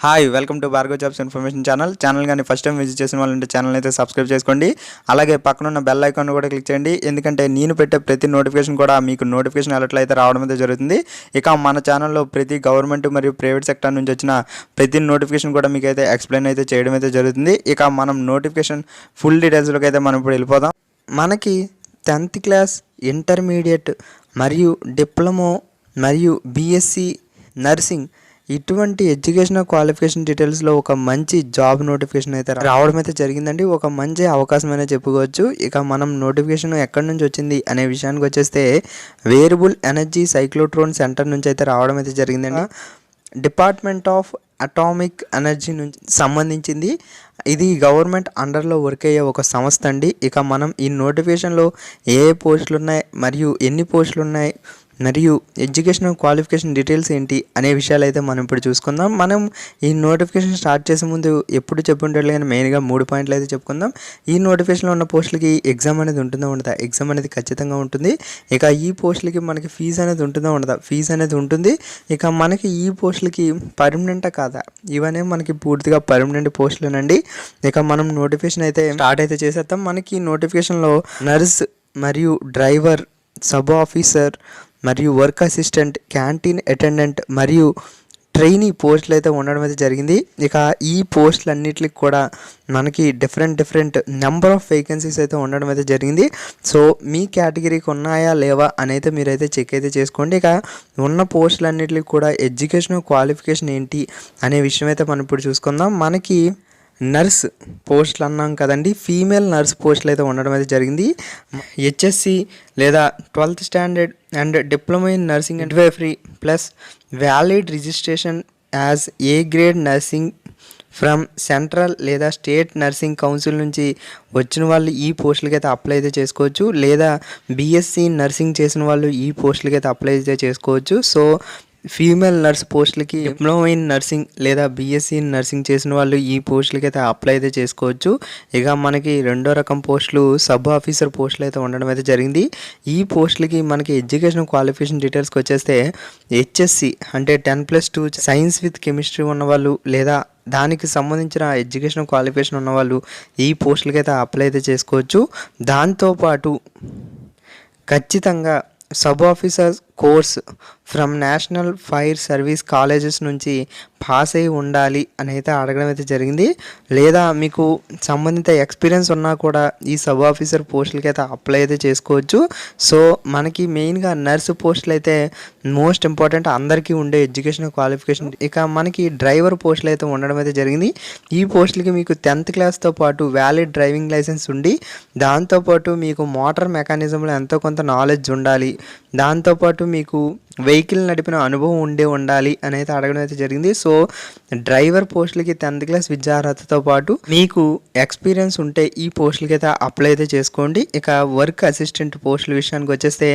Hi welcome to Bhargav jobs information channel కానీ first time visit చేసిన వాళ్ళంటే ఛానల్ అయితే సబ్స్క్రైబ్ చేసుకోండి. అలాగే పక్కన ఉన్న బెల్ ఐకాన్ కూడా క్లిక్ చేయండి. ఎందుకంటే నేను పెట్టే ప్రతి నోటిఫికేషన్ కూడా మీకు నోటిఫికేషన్ అలర్ట్ అయితే రావడం అయితే జరుగుతుంది. ఇక మన ఛానల్లో ప్రతి గవర్నమెంట్ మరియు ప్రైవేట్ సెక్టర్ నుంచి వచ్చిన ప్రతి నోటిఫికేషన్ కూడా మీకు అయితే ఎక్స్ప్లెయిన్ అయితే చేయడం అయితే జరుగుతుంది. ఇక మనం నోటిఫికేషన్ ఫుల్ డీటెయిల్స్లోకి అయితే మనం ఇప్పుడు వెళ్ళిపోదాం. మనకి 10th క్లాస్, ఇంటర్మీడియట్ మరియు డిప్లొమో మరియు బీఎస్సీ నర్సింగ్ ఇటువంటి ఎడ్యుకేషనల్ క్వాలిఫికేషన్ డీటెయిల్స్లో ఒక మంచి జాబ్ నోటిఫికేషన్ అయితే రావడం అయితే జరిగిందండి. ఒక మంచి అవకాశం అనేది చెప్పుకోవచ్చు. ఇక మనం నోటిఫికేషన్ ఎక్కడి నుంచి వచ్చింది అనే విషయానికి వచ్చేస్తే వేరియబుల్ ఎనర్జీ సైక్లోట్రాన్ సెంటర్ నుంచి అయితే రావడం అయితే జరిగిందండి. డిపార్ట్మెంట్ ఆఫ్ అటామిక్ ఎనర్జీ నుంచి సంబంధించింది. ఇది గవర్నమెంట్ అండర్లో వర్క్ అయ్యే ఒక సంస్థ అండి. ఇక మనం ఈ నోటిఫికేషన్లో ఏ పోస్టులు ఉన్నాయి మరియు ఎన్ని పోస్టులు ఉన్నాయి మరియు ఎడ్యుకేషనల్ క్వాలిఫికేషన్ డీటెయిల్స్ ఏంటి అనే విషయాలు అయితే మనం ఇప్పుడు చూసుకుందాం. మనం ఈ నోటిఫికేషన్ స్టార్ట్ చేసే ముందు ఎప్పుడు చెప్పుంటాడు కానీ మెయిన్గా 3 పాయింట్లు అయితే చెప్పుకుందాం. ఈ నోటిఫికేషన్లో ఉన్న పోస్టులకి ఎగ్జామ్ అనేది ఉంటుందా ఉండదా? ఎగ్జామ్ అనేది ఖచ్చితంగా ఉంటుంది. ఇక ఈ పోస్టులకి మనకి ఫీజు అనేది ఉంటుందా ఉండదా? ఫీజు అనేది ఉంటుంది. ఇక మనకి ఈ పోస్టులకి పర్మనెంటా కాదా? ఇవన్నీ మనకి పూర్తిగా పర్మనెంట్ పోస్టులేనండి. ఇక మనం నోటిఫికేషన్ అయితే స్టార్ట్ అయితే చేసేద్దాం. మనకి నోటిఫికేషన్లో నర్స్ మరియు డ్రైవర్, సబ్ ఆఫీసర్ మరియు వర్క్ అసిస్టెంట్, క్యాంటీన్ అటెండెంట్ మరియు ట్రైనీ పోస్టులు అయితే ఉండడం అయితే జరిగింది. ఇక ఈ పోస్టులన్నిటికి కూడా మనకి డిఫరెంట్ నెంబర్ ఆఫ్ వేకెన్సీస్ అయితే ఉండడం అయితే జరిగింది. సో మీ కేటగిరీకి ఉన్నాయా లేవా అని అయితే మీరైతే చెక్ అయితే చేసుకోండి. ఇక ఉన్న పోస్టులన్నిటికి కూడా ఎడ్యుకేషనల్ క్వాలిఫికేషన్ ఏంటి అనే విషయం అయితే మనం ఇప్పుడు చూసుకుందాం. మనకి నర్స్ పోస్టులు అన్నాం కదండి, ఫీమేల్ నర్స్ పోస్టులు అయితే ఉండడం అయితే జరిగింది. హెచ్ఎస్సి లేదా 12th standard and diploma in nursing and free plus valid registration as A grade nursing from central లేదా స్టేట్ నర్సింగ్ కౌన్సిల్ నుంచి వచ్చిన వాళ్ళు ఈ పోస్టులకి అయితే అప్లై అయితే చేసుకోవచ్చు. లేదా బీఎస్సీ నర్సింగ్ చేసిన వాళ్ళు ఈ పోస్టులకి అయితే అప్లై అయితే చేసుకోవచ్చు. సో ఫీమేల్ నర్స్ పోస్టులకి డిప్లొమా ఇన్ నర్సింగ్ లేదా బీఎస్సీ ఇన్ నర్సింగ్ చేసిన వాళ్ళు ఈ పోస్టులకి అయితే అప్లై అయితే చేసుకోవచ్చు. ఇక మనకి రెండో రకం పోస్టులు సబ్ ఆఫీసర్ పోస్టులు అయితే ఉండడం అయితే జరిగింది. ఈ పోస్టులకి మనకి ఎడ్యుకేషన్ క్వాలిఫికేషన్ డీటెయిల్స్కి వచ్చేస్తే హెచ్ఎస్సి అంటే 10+2 సైన్స్ విత్ కెమిస్ట్రీ ఉన్నవాళ్ళు లేదా దానికి సంబంధించిన ఎడ్యుకేషన్ క్వాలిఫికేషన్ ఉన్నవాళ్ళు ఈ పోస్టులకి అయితే అప్లై అయితే చేసుకోవచ్చు. దాంతోపాటు ఖచ్చితంగా sub officer course from national fire service colleges నుంచి పాస్ అయి ఉండాలి అని అయితే అడగడం అయితే జరిగింది. లేదా మీకు సంబంధిత ఎక్స్పీరియన్స్ ఉన్నా కూడా ఈ సబ్ ఆఫీసర్ పోస్టులకి అయితే అప్లై అయితే చేసుకోవచ్చు. సో మనకి మెయిన్గా నర్సు పోస్టులు అయితే మోస్ట్ ఇంపార్టెంట్ అందరికీ ఉండే ఎడ్యుకేషన్ క్వాలిఫికేషన్. ఇక మనకి డ్రైవర్ పోస్టులు అయితే ఉండడం అయితే జరిగింది. ఈ పోస్టులకి మీకు 10th క్లాస్తో పాటు వ్యాలిడ్ డ్రైవింగ్ లైసెన్స్ ఉండి దాంతోపాటు మీకు మోటార్ మెకానిజంలో ఎంతో కొంత నాలెడ్జ్ ఉండాలి. దాంతోపాటు మీకు వెహికల్ నడిపిన అనుభవం ఉండాలి అని అయితే అడగడం అయితే జరిగింది. సో డ్రైవర్ పోస్టులకి 10th క్లాస్ విద్యార్హతతో పాటు మీకు ఎక్స్పీరియన్స్ ఉంటే ఈ పోస్టులకి అయితే అప్లై అయితే చేసుకోండి. ఇక వర్క్ అసిస్టెంట్ పోస్టుల విషయానికి వచ్చేస్తే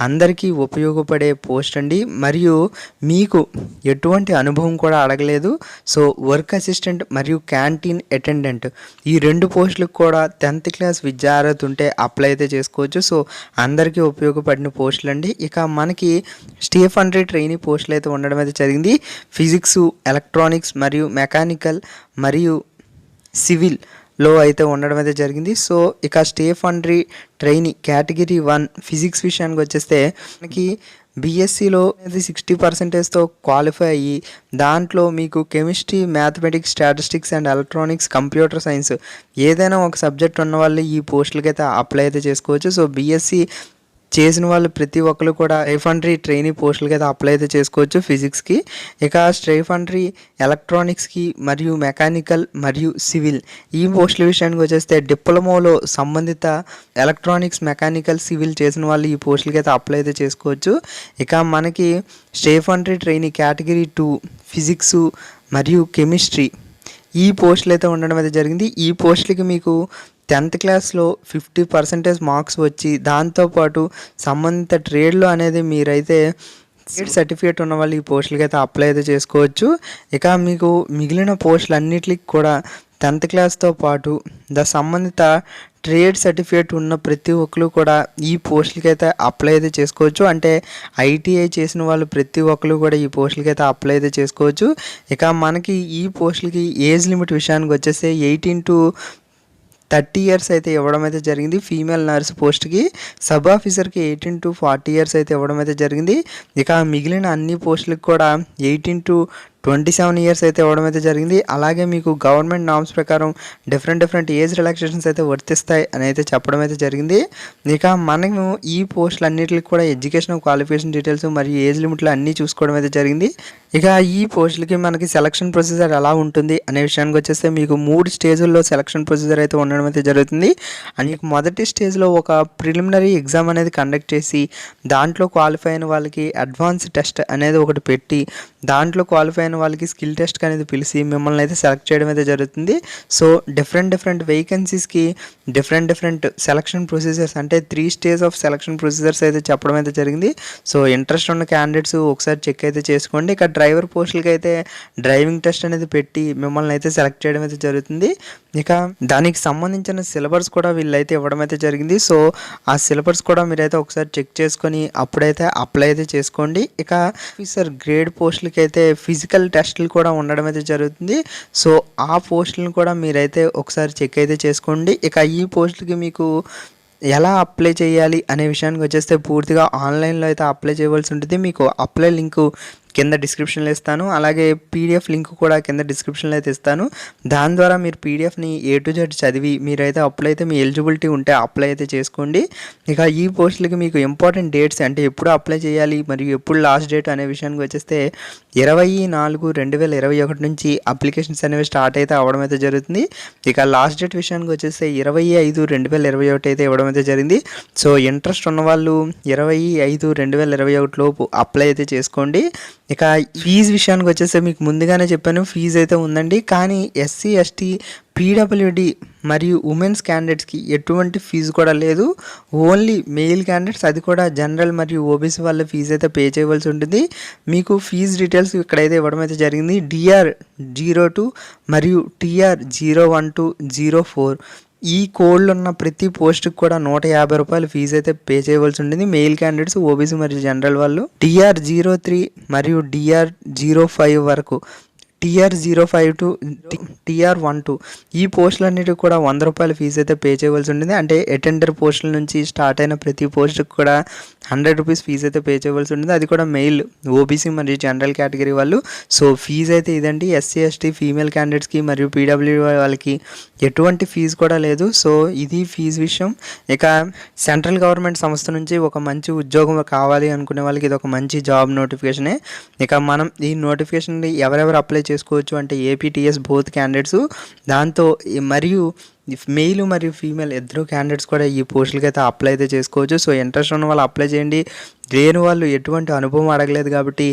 అందరికీ ఉపయోగపడే పోస్ట్ అండి. మరియు మీకు ఎటువంటి అనుభవం కూడా అడగలేదు. సో వర్క్ అసిస్టెంట్ మరియు క్యాంటీన్ అటెండెంట్ ఈ 2 పోస్టులకు కూడా 10th క్లాస్ విద్యార్హత ఉంటే అప్లై అయితే చేసుకోవచ్చు. సో అందరికీ ఉపయోగపడిన పోస్టులు అండి. ఇక మనకి స్టీఫండ్రీ ట్రైనీ పోస్టులు అయితే ఉండడం అయితే జరిగింది. ఫిజిక్స్, ఎలక్ట్రానిక్స్ మరియు మెకానికల్ మరియు సివిల్లో అయితే ఉండడం అయితే జరిగింది. సో ఇక స్టీఫండ్రీ ట్రైనీ కేటగిరీ 1 ఫిజిక్స్ విషయానికి వచ్చేస్తే మనకి బీఎస్సీలో 60%తో క్వాలిఫై అయ్యి దాంట్లో మీకు chemistry, mathematics, statistics and electronics, computer science ఏదైనా ఒక సబ్జెక్ట్ ఉన్న వాళ్ళు ఈ పోస్టులకి అయితే అప్లై అయితే చేసుకోవచ్చు. సో బీఎస్సీ చేసిన వాళ్ళు ప్రతి ఒక్కరు కూడా స్టీఫండ్రీ ట్రైనీ పోస్టులకి అయితే అప్లై అయితే చేసుకోవచ్చు ఫిజిక్స్కి. ఇక స్టీఫండ్రీ ఎలక్ట్రానిక్స్కి మరియు మెకానికల్ మరియు సివిల్ ఈ పోస్టుల విషయానికి వచ్చేస్తే డిప్లొమాలో సంబంధిత ఎలక్ట్రానిక్స్, మెకానికల్, సివిల్ చేసిన వాళ్ళు ఈ పోస్టులకి అయితే అప్లై అయితే చేసుకోవచ్చు. ఇక మనకి స్టీఫండ్రీ ట్రైనీ కేటగిరీ 2 ఫిజిక్స్ మరియు కెమిస్ట్రీ ఈ పోస్టులు అయితే ఉండడం అయితే జరిగింది. ఈ పోస్టులకి మీకు 10th క్లాస్లో 50% మార్క్స్ వచ్చి దాంతోపాటు సంబంధిత ట్రేడ్లో అనేది మీరైతే ట్రేడ్ సర్టిఫికేట్ ఉన్న వాళ్ళు ఈ పోస్టులకి అయితే అప్లై అయితే చేసుకోవచ్చు. ఇక మీకు మిగిలిన పోస్టులు అన్నిటికి కూడా 10th క్లాస్తో పాటు సంబంధిత ట్రేడ్ సర్టిఫికేట్ ఉన్న ప్రతి ఒక్కరు కూడా ఈ పోస్టులకి అయితే అప్లై అయితే చేసుకోవచ్చు. అంటే ఐటీఐ చేసిన వాళ్ళు ప్రతి ఒక్కరు కూడా ఈ పోస్టులకి అయితే అప్లై అయితే చేసుకోవచ్చు. ఇక మనకి ఈ పోస్టులకి ఏజ్ లిమిట్ విషయానికి వచ్చేస్తే 18 to 30 ఇయర్స్ అయితే ఇవ్వడం అయితే జరిగింది. ఫీమేల్ నర్స్ పోస్ట్కి. సబ్ ఆఫీసర్కి 18 to 40 ఇయర్స్ అయితే ఇవ్వడం అయితే జరిగింది. ఇక మిగిలిన అన్ని పోస్టులకు కూడా 18 to 27 ఇయర్స్ అయితే ఇవ్వడం అయితే జరిగింది. అలాగే మీకు గవర్నమెంట్ నామ్స్ ప్రకారం డిఫరెంట్ ఏజ్ రిలాక్సేషన్స్ అయితే వర్తిస్తాయి అని అయితే చెప్పడం అయితే జరిగింది. ఇక మనము ఈ పోస్టులు అన్నిటికి కూడా ఎడ్యుకేషన్ క్వాలిఫికేషన్ డీటెయిల్స్ మరియు ఏజ్ లిమిట్లు అన్నీ చూసుకోవడం అయితే జరిగింది. ఇక ఈ పోస్టులకి మనకి సెలక్షన్ ప్రొసీజర్ ఎలా ఉంటుంది అనే విషయానికి వచ్చేస్తే మీకు 3 స్టేజ్ల్లో సెలక్షన్ ప్రొసీజర్ అయితే ఉండడం అయితే జరుగుతుంది. అండ్ మీకు మొదటి స్టేజ్లో ఒక ప్రిలిమినరీ ఎగ్జామ్ అనేది కండక్ట్ చేసి దాంట్లో క్వాలిఫై అయిన వాళ్ళకి అడ్వాన్స్ టెస్ట్ అనేది ఒకటి పెట్టి దాంట్లో క్వాలిఫై అయిన వాళ్ళకి స్కిల్ టెస్ట్ అనేది పిలిచి మిమ్మల్ని అయితే సెలెక్ట్ చేయడం అయితే జరుగుతుంది. సో డిఫరెంట్ వేకెన్సీస్కి డిఫరెంట్ సెలక్షన్ ప్రొసీజర్స్ అంటే 3 స్టేజ్ ఆఫ్ సెలక్షన్ ప్రొసీజర్స్ అయితే చెప్పడం అయితే జరిగింది. సో ఇంట్రెస్ట్ ఉన్న క్యాండిడేట్స్ ఒకసారి చెక్ అయితే చేసుకోండి. ఇక డ్రైవర్ పోస్టులకి అయితే డ్రైవింగ్ టెస్ట్ అనేది పెట్టి మిమ్మల్ని అయితే సెలెక్ట్ చేయడం అయితే జరుగుతుంది. ఇక దానికి సంబంధించిన సిలబస్ కూడా వీళ్ళైతే ఇవ్వడం అయితే జరిగింది. సో ఆ సిలబస్ కూడా మీరైతే ఒకసారి చెక్ చేసుకొని అప్పుడైతే అప్లై అయితే చేసుకోండి. ఇక ఆఫీసర్ గ్రేడ్ పోస్టులకి అయితే ఫిజికల్ టెస్టులు కూడా ఉండడం అయితే జరుగుతుంది. సో ఆ పోస్టులను కూడా మీరైతే ఒకసారి చెక్ అయితే చేసుకోండి. ఇక ఈ పోస్టులకి మీకు ఎలా అప్లై చేయాలి అనే విషయానికి వచ్చేస్తే పూర్తిగా ఆన్లైన్లో అయితే అప్లై చేయవలసి ఉంటుంది. మీకు అప్లై లింకు కింద డిస్క్రిప్షన్లో ఇస్తాను. అలాగే పీడిఎఫ్ లింక్ కూడా కింద డిస్క్రిప్షన్లో అయితే ఇస్తాను. దాని ద్వారా మీరు పీడిఎఫ్ని A to Z చదివి మీరైతే అప్లై అయితే మీ ఎలిజిబిలిటీ ఉంటే అప్లై అయితే చేసుకోండి. ఇక ఈ పోస్టులకి మీకు ఇంపార్టెంట్ డేట్స్ అంటే ఎప్పుడు అప్లై చేయాలి మరియు ఎప్పుడు లాస్ట్ డేట్ అనే విషయానికి వచ్చేస్తే 20/4/2021 నుంచి అప్లికేషన్స్ అనేవి స్టార్ట్ అయితే అవ్వడం అయితే జరుగుతుంది. ఇక లాస్ట్ డేట్ విషయానికి వచ్చేస్తే 25/5/2021 అయితే ఇవ్వడం అయితే జరిగింది. సో ఇంట్రెస్ట్ ఉన్న వాళ్ళు 25/5/2021 లోపు అప్లై అయితే చేసుకోండి. ఇక ఫీజు విషయానికి వచ్చేస్తే మీకు ముందుగానే చెప్పాను ఫీజు అయితే ఉందండి. కానీ SC ST PWD మరియు ఉమెన్స్ క్యాండిడేట్స్కి ఎటువంటి ఫీజు కూడా లేదు. ఓన్లీ మెయిల్ క్యాండిడేట్స్, అది కూడా జనరల్ మరియు OBC వాళ్ళ ఫీజు అయితే పే చేయవలసి ఉంటుంది. మీకు ఫీజు డీటెయిల్స్ ఇక్కడైతే ఇవ్వడం అయితే జరిగింది. DR02 మరియు TR01204 ఈ కోడ్లు ఉన్న ప్రతి పోస్ట్కి కూడా 150 రూపాయలు ఫీజు అయితే పే చేయవలసి ఉంటుంది. మెయిల్ క్యాండిడేట్స్, OBC మరియు జనరల్ వాళ్ళు. DR03 మరియు DR05 వరకు, TR05 to TR12 ఈ పోస్టులన్నిటికి కూడా 100 రూపాయల ఫీజు అయితే పే చేయవలసి ఉంటుంది. అంటే అటెండర్ పోస్టుల నుంచి స్టార్ట్ అయిన ప్రతి పోస్టుకి కూడా 100 రూపీస్ ఫీజు అయితే పే చేయవలసి ఉంటుంది. అది కూడా మెయిల్, OBC మరియు జనరల్ కేటగిరీ వాళ్ళు. సో ఫీజు అయితే ఇదండి. SC ST ఫీమేల్ క్యాండిడేట్స్కి మరియు PWD వాళ్ళకి ఎటువంటి ఫీజు కూడా లేదు. సో ఇది ఫీజు విషయం. ఇక సెంట్రల్ గవర్నమెంట్ సంస్థ నుంచి ఒక మంచి ఉద్యోగం కావాలి అనుకునే వాళ్ళకి ఇది ఒక మంచి జాబ్ నోటిఫికేషనే. ఇక మనం ఈ నోటిఫికేషన్ ఎవరెవరు అప్లై చేసుకోవచ్చు అంటే APTS బోత్ క్యాండిడేట్స్, దాంతో మరియు మెయిల్ మరియు ఫీమేల్ ఇద్దరు క్యాండిడేట్స్ కూడా ఈ పోస్టులకి అయితే అప్లై అయితే చేసుకోవచ్చు. సో ఇంట్రెస్ట్ ఉన్న వాళ్ళు అప్లై చేయండి. లేని వాళ్ళు ఎటువంటి అనుభవం అడగలేదు కాబట్టి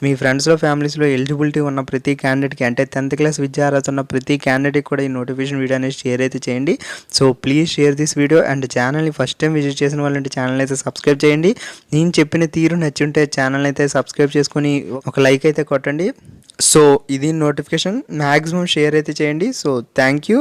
మీ ఫ్రెండ్స్లో ఫ్యామిలీస్లో ఎలిజిబిలిటీ ఉన్న ప్రతి క్యాండిడేట్కి అంటే 10th క్లాస్ విద్యార్హత ఉన్న ప్రతి క్యాండిడేట్కి కూడా ఈ నోటిఫికేషన్ వీడియో అనేది షేర్ అయితే చేయండి. So please share this video and ఛానల్ని ఫస్ట్ టైం విజిట్ చేసిన వాళ్ళంటే ఛానల్ అయితే సబ్స్క్రైబ్ చేయండి. నేను చెప్పిన తీరు నచ్చుంటే ఛానల్ అయితే సబ్స్క్రైబ్ చేసుకొని ఒక లైక్ అయితే కొట్టండి. సో ఇది నోటిఫికేషన్, మ్యాక్సిమం షేర్ అయితే చేయండి. So thank you.